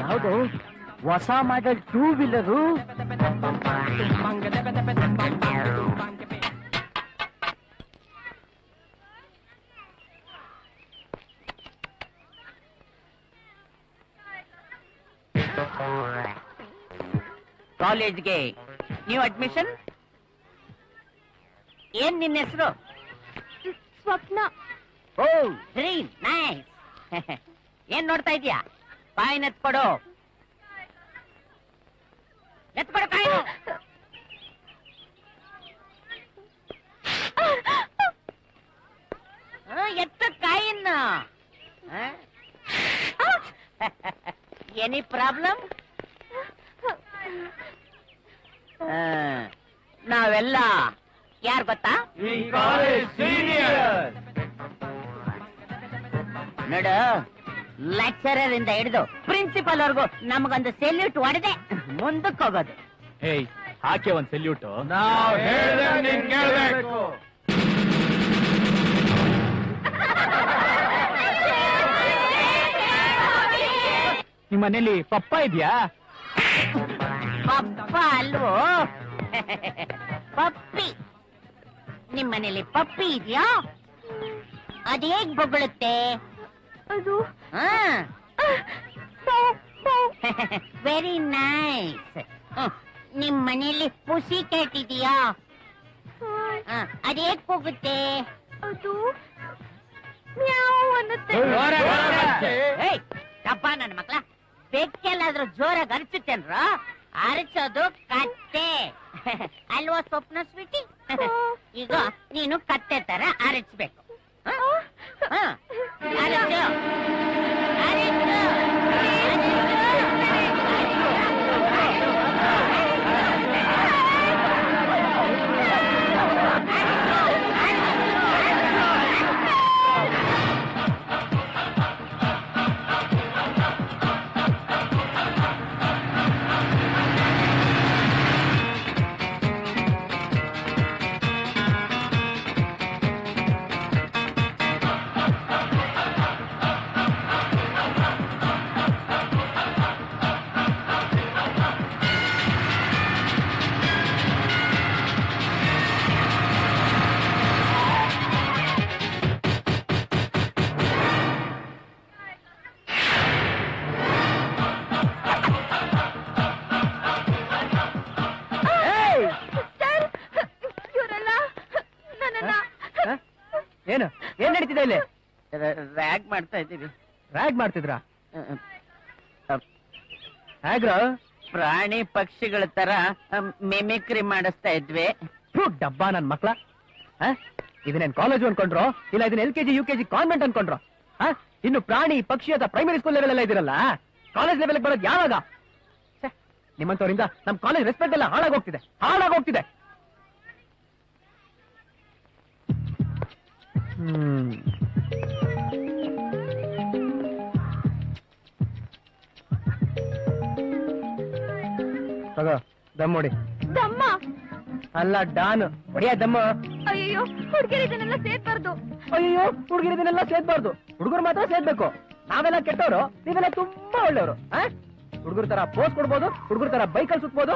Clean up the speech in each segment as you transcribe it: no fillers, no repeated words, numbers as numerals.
ಯಾವುದು ಹೊಸ model 2 wheeler? ಕಾಲೇಜ್ಗೆ ನ್ಯೂ ಅಡ್ಮಿಷನ್? ಏನ್ ನಿನ್ನ ಹೆಸರು? ಸ್ವಪ್ನ. ಓ ವೆರಿ ನೈಸ್. ಏನ್ ನೋಡ್ತಾ ಇದೀಯಾ? ಕಾಯಿನ್ ಎತ್ಕೊಡು. ಎತ್ಕೊಡು ಕಾಯಿನ್. ಎತ್ತ ಕಾಯಿನ್. Any problem? ನಾವೆಲ್ಲ ಯಾರು ಗೊತ್ತಾ? ನೋಡು, ಲೆಕ್ಚರರ್ ಇಂದ ಹಿಡಿದು ಪ್ರಿನ್ಸಿಪಲ್ ವರ್ಗು ನಮಗೊಂದು ಸೆಲ್ಯೂಟ್ ಹೊಡೆದೆ ಮುಂದಕ್ಕೆ ಹೋಗೋದು. ಏಯ್, ಹಾಕಿ ಒಂದ್ ಸೆಲ್ಯೂಟ್. ನಿಮ್ಮ ಮನೇಲಿ ಪಪ್ಪ ಇದೆಯಾ? ಪಪ್ಪ ಅಲ್ವೋ, ಪಪ್ಪಿ. ನಿಮ್ಮನೇಲಿ ಪಪ್ಪಿ ಇದೆಯಾ? ಅದು ಹೇಗ್ ಬೊಗಳುತ್ತೆ? ಅದು ವೆರಿ ನೈಸ್. ನಿಮ್ ಮನೇಲಿ ಪುಸಿ ಕ್ಯಾಟ್ ಇದೆಯಾ? ಅದು ಹೇಗ್ ಹೋಗುತ್ತೆ? ಅದು ಮ್ಯಾವ್ ಅನ್ನುತ್ತೆ. ಡಬ್ಬ ನನ್ನ ಮಕ್ಳ, ಬೆಕ್ಕೆಲ್ಲಾದ್ರೂ ಜೋರಾಗಿ ಅರಚುತ್ತೇನ್ರ? ಅರಚೋದು ಕತ್ತೆ ಅಲ್ವಾ ಸ್ವಪ್ನ ಸ್ವೀಟಿ? ಈಗ ನೀನು ಕತ್ತೆ ತರ ಅರಚ್ಬೇಕು. ಅರಚು, ಅರಚು. ಏನು ಏನ್ ನಡೀತಿದೆ ಇಲ್ಲಿ? ರ್ಯಾಗ್ ಮಾಡ್ತಾ ಇದ್ದೀವಿ. ರ್ಯಾಗ್ ಮಾಡ್ತಿದ್ರ? ಹೇಗ್ರ? ಪ್ರಾಣಿ ಪಕ್ಷಿಗಳ ತರ ಮಿಮಿಕ್ರಿ ಮಾಡಿಸ್ತಾ ಇದ್ವಿ. ಡಬ್ಬ ನನ್ ಮಕ್ಳ, ಇದನ್ನೇನ್ ಕಾಲೇಜ್ ಅನ್ಕೊಂಡ್ರು ಇಲ್ಲ ಇದನ್ನ LKG UKG ಕಾನ್ವೆಂಟ್ ಅನ್ಕೊಂಡ್ರು? ಇನ್ನು ಪ್ರಾಣಿ ಪಕ್ಷಿ ಅಥವಾ ಪ್ರೈಮರಿ ಸ್ಕೂಲ್ ಲೆವೆಲ್ ಎಲ್ಲ ಇದಿರಲ್ಲ, ಕಾಲೇಜ್ ಲೆವೆಲ್ ಬರೋದು ಯಾವಾಗ? ನಿಮ್ಮಂತವರಿಂದ ನಮ್ ಕಾಲೇಜ್ ರೆಸ್ಪೆಕ್ಟ್ ಎಲ್ಲ ಹಾಳಾಗೋಗ್ತಿದೆ, ಹಾಳಾಗೋಗ್ತಿದೆ. ತಗೋ ದಮ್ಮೊಡಿ. ದಮ್ಮ ಅಲ್ಲ ಡಾನ್ ಹೊಡಿಯ ದಮ್ಮ. ಅಯ್ಯೋ, ಹುಡುಗಿರು ಇದನ್ನೆಲ್ಲ ಸೇರ್ಬಾರ್ದು. ಅಯ್ಯೋ, ಹುಡುಗಿರು ಇದನ್ನೆಲ್ಲ ಸೇದ್ಬಾರ್ದು. ಹುಡುಗರು ಮಾತ್ರ ಸೇದ್ಬೇಕು. ನಾವೆಲ್ಲ ಕೆಟ್ಟವರು, ನೀವೆಲ್ಲ ತುಂಬಾ ಒಳ್ಳೆಯವರು. ಹುಡುಗರ ತರ ಪೋಸ್ ಕೊಡ್ಬೋದು, ಹುಡುಗರ ತರ ಬೈಕಲ್ಲಿ ಸುತ್ಬೋದು.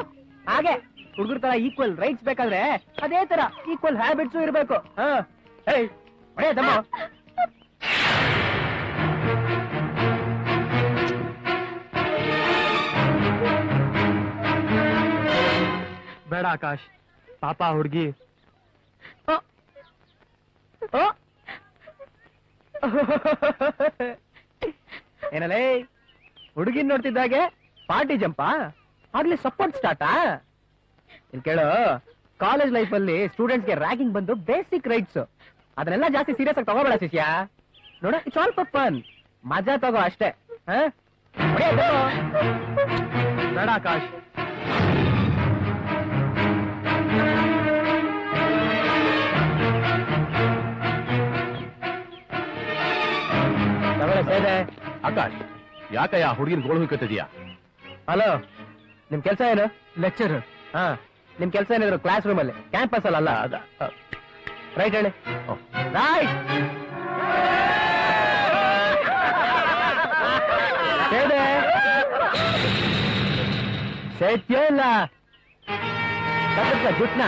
ಹಾಗೆ ಹುಡುಗರ ತರ ಈಕ್ವಲ್ ರೈಟ್ಸ್ ಬೇಕಾದ್ರೆ ಅದೇ ತರ ಈಕ್ವಲ್ ಹ್ಯಾಬಿಟ್ಸ್ ಇರ್ಬೇಕು. ಹೊಡಿಯ ದಮ್ಮ. ಬೇಡ ಆಕಾಶ್, ಪಾಪ ಹುಡುಗಿ. ಏನಲ್ಲೇ ಹುಡುಗಿನ್ ನೋಡ್ತಿದ್ದಾಗೆ ಪಾರ್ಟಿ ಜಂಪಾ ಆಗ್ಲಿ ಸಪೋರ್ಟ್ ಸ್ಟಾರ್ಟಾ? ಇಲ್ಲಿ ಕೇಳು, ಕಾಲೇಜ್ ಲೈಫ್ ಅಲ್ಲಿ ಸ್ಟೂಡೆಂಟ್ಸ್ಗೆ ರ್ಯಾಗಿಂಗ್ ಬಂದು ಬೇಸಿಕ್ ರೈಟ್ಸ್, ಅದನ್ನೆಲ್ಲ ಜಾಸ್ತಿ ಸೀರಿಯಸ್ ಆಗಿ ತಗೋಬೇಡ ಶಿಷ್ಯ. ನೋಡ, ಇಟ್ಸ್ ಆಲ್ ಫಾರ್ ಫನ್, ಮಜಾ ತಗೋ ಅಷ್ಟೇ. ಬೇಡ ಆಕಾಶ್. ಆಕಾಶ್, ಯಾಕಯ್ಯ ಹುಡುಗಿನ ಗೋಳು ಹುಡುಕತ್ತಿದ್ಯಾ? ಹಲೋ, ನಿಮ್ ಕೆಲ್ಸ ಏನು? ಲೆಕ್ಚರರ್. ನಿಮ್ ಕೆಲ್ಸ ಏನಿದ್ರು ಕ್ಲಾಸ್ ರೂಮ್ ಅಲ್ಲಿ, ಕ್ಯಾಂಪಸ್ ಅಲ್ಲ. ರೈಟ್ ಹೇಳಿ. ರೈಟ್. ಹೇಳಿ ಶೈತ್ಯ ಇಲ್ಲ ಜುಟ್ನ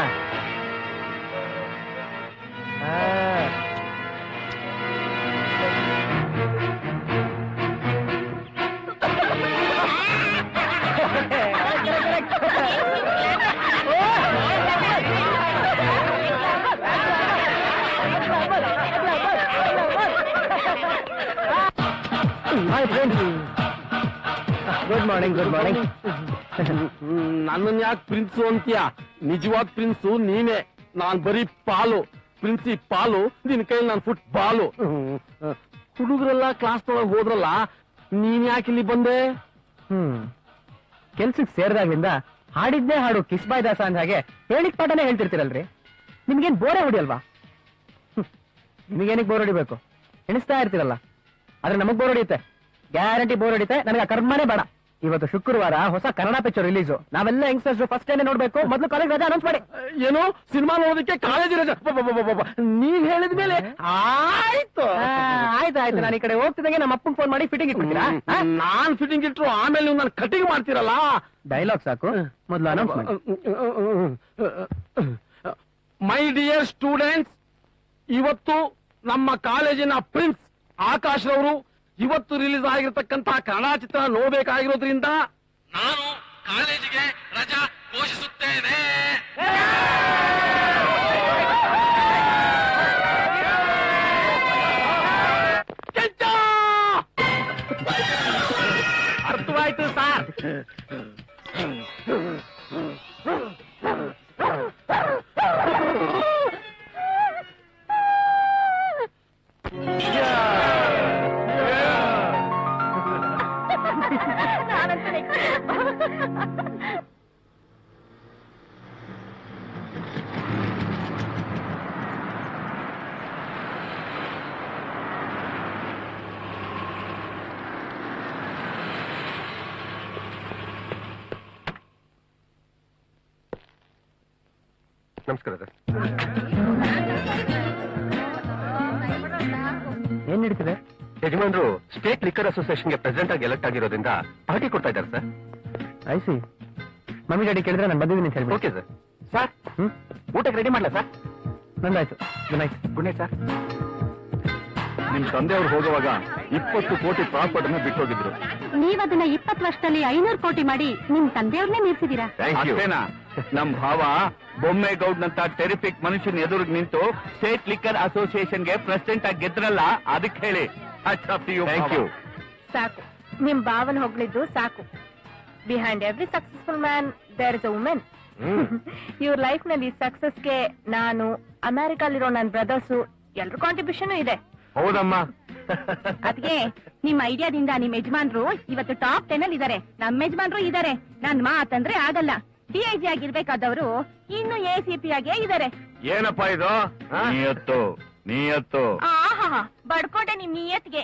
hi friends, good morning. Good morning. ನನ್ನನ್ ಯಾಕೆ ಪ್ರಿನ್ಸು ಅಂತೀಯ? ನಿಜವಾದ ಪ್ರಿನ್ಸು ನೀನೇ. ನಾನ್ ಬರೀ ಪಾಲು, ಪ್ರಿನ್ಸಿಪಾಲು. ನಿನ್ ಕೈಲಿ ನಾನ್ ಫುಟ್ ಬಾಲು. ಹುಡುಗರೆಲ್ಲ ಕ್ಲಾಸ್ ತೊಳಗ್ ಹೋದ್ರಲ್ಲ, ನೀನ್ ಯಾಕೆ ಇಲ್ಲಿ ಬಂದೆ? ಕೆಲ್ಸಕ್ಕೆ ಸೇರಿದಾಗ್ಲಿಂದ ಹಾಡಿದ್ದೇ ಹಾಡು ಕಿಸ್ ಬಾಯ್ ದಾಸ ಅಂದ ಹಾಗೆ ಹೇಳಿಕ್ ಪಾಠನೇ ಹೇಳ್ತಿರ್ತೀರಲ್ರಿ. ನಿಮ್ಗೇನ್ ಬೋರೆ ಹೊಡಿಯಲ್ವಾ? ನಿಮಗೇನಕ್ಕೆ ಬೋರ್ ಹೊಡಿಬೇಕು? ಎಣಿಸ್ತಾ ಇರ್ತೀರಲ್ಲ, ಆದ್ರೆ ನಮಗ್ ಬೋರ್ ಹೊಡಿಯುತ್ತೆ, ಗ್ಯಾರಂಟಿ ಬೋರ್ ಹೊಡಿತೆ. ನನಗೆ ಕರ್ಮನೇ ಬೇಡ. ಇವತ್ತು ಶುಕ್ರವಾರ ಹೊಸ ಕನ್ನಡ ಪಿಕ್ಚರ್ ರಿಲೀಸು. ನಾವೆಲ್ಲ ಯಂಗ್ಸ್ಟರ್ಸ್ ಫಸ್ಟ್ ಟೈಮ್ ನೋಡ್ಬೇಕು. ಮೊದಲು ಕಾಲೇಜ್ ರಜಾ ಅನೌನ್ಸ್ ಮಾಡಿ. ಏನು ಸಿನಿಮಾ ನೋಡೋದಕ್ಕೆ ಕಾಲೇಜ್ ರಜಾ? ನೀವ್ ಹೇಳಿದ್ಮೇಲೆ ಆಯ್ತು. ಆಯ್ತು. ನಾನು ಈ ಕಡೆ ಹೋಗ್ತಿದ್ದಂಗೆ ನಮ್ಮ ಅಪ್ಪನ್ ಫೋನ್ ಮಾಡಿ ಫಿಟ್ಟಿಂಗ್ ಇಟ್ಬಿಡ್ತೀರಾ? ನಾನ್ ಫಿಟ್ಟಿಂಗ್ ಇಟ್ರು ಆಮೇಲೆ ನೀವು ನಾನು ಕಟಿಂಗ್ ಮಾಡ್ತೀರಲ್ಲ. ಡೈಲಾಗ್ ಸಾಕು, ಮೊದಲು ಅನೌನ್ಸ್ ಮಾಡಿ. ಮೈ ಡಿಯರ್ ಸ್ಟೂಡೆಂಟ್ಸ್, ಇವತ್ತು ನಮ್ಮ ಕಾಲೇಜಿನ ಪ್ರಿನ್ಸ್ ಆಕಾಶ್ ರವರು ಇವತ್ತು ರಿಲೀಸ್ ಆಗಿರತಕ್ಕಂತಹ ಕನ್ನಡ ಚಿತ್ರ ನೋಡ್ಬೇಕಾಗಿರೋದ್ರಿಂದ ನಾನು ಕಾಲೇಜಿಗೆ ರಜಾ ಘೋಷಿಸುತ್ತೇನೆ. ಅರ್ಥವಾಯ್ತು ಸರ್. ನಮಸ್ಕಾರ ಸರ್. ಏನ್ ನಡೀತಿದೆ? ಯಜಮಾನ್ರು ಸ್ಟೇಟ್ ಲಿಕ್ಕರ್ ಅಸೋಸಿಯೇಷನ್ಗೆ ಪ್ರೆಸಿಡೆಂಟ್ ಆಗಿ ಎಲೆಕ್ಟ್ ಆಗಿರೋದ್ರಿಂದ ಪಾರ್ಟಿ ಕೊಡ್ತಾ ಇದ್ದಾರೆ ಸರ್. ಐಸಿ ಮಮ್ಮಿ ಡ್ಯಾಡಿ ಕೇಳಿದ್ರೆ ನಾನು ಬಂದಿದ್ದೀನಿ ಅಂತ ಹೇಳ್ಬಿಡಿ. Okay sir. ಸರ್ ಊಟಕ್ಕೆ ರೆಡಿ ಮಾಡ್ಲಾ ಸರ್? ನಂದಾಯ್ತು. Good night. Good night sir. ನಿಮ್ ತಂದೆಯವ್ರು ಹೋಗುವಾಗ 20 ಕೋಟಿ ಪ್ರಾಪರ್ಟಿ ಅನ್ನು ಬಿಟ್ಟು ಹೋಗಿದ್ರು. ನೀವದನ್ನ 20 ವರ್ಷದಲ್ಲಿ 500 ಕೋಟಿ ಮಾಡಿ ನಿಮ್ ತಂದೆಯವ್ರನ್ನೇ ಮೀರ್ಸಿದೀರಾ. ಅಷ್ಟೇನಾ? ನಮ್ ಭಾವ ಬೊಮ್ಮೇಗೌಡ್ನಂತ ಟೆರಿಫಿಕ್ ಮನುಷ್ಯನ ಎದುರಿಗೆ ನಿಂತು ಸ್ಟೇಟ್ ಲಿಕ್ಕರ್ ಅಸೋಸಿಯೇಷನ್ಗೆ ಪ್ರೆಸಿಡೆಂಟ್ ಆಗಿ ಗೆದ್ರಲ್ಲ, ಅದಕ್ಕೆ ಹೇಳಿ. Thank you. ಸಾಕು, ನಿಮ್ ಭಾವನ ಹೊಗಳಿದ್ದು ಸಾಕು. Behind every successful man there is a women. ಇವ್ರ ಲೈಫ್ ನಲ್ಲಿ ಸಕ್ಸಸ್ಗೆ ನಾನು, ಅಮೆರಿಕಲ್ಲಿರೋ ನನ್ನ ಬ್ರದರ್ಸು ಎಲ್ರ ಕಾಂಟ್ರಿಬ್ಯೂಷನ್ ಇದೆ. ಹೌದಮ್ಮ. ಅದಕ್ಕೆ ನಿಮ್ ಐಡಿಯಾದಿಂದ ನಿಮ್ ಯಜಮಾನ್ರು ಇವತ್ತು ಟಾಪ್ 10 ಅಲ್ಲಿ ಇದಾರೆ. ನಮ್ಮ ಯಜಮಾನ್ರು ಇದಾರೆ. ನನ್ ಮಾತಂದ್ರೆ ಆಗಲ್ಲ. DIG ಆಗಿರ್ಬೇಕಾದವರು ಇನ್ನು ACP ಆಗೇ ಇದಾರೆ. ಏನಪ್ಪಾ ಇದು? ನಿಯತ್ತು ಆಹಾ, ಬಡ್ಕೋಟೆ ನಿಮ್ ನಿಯತ್ಗೆ.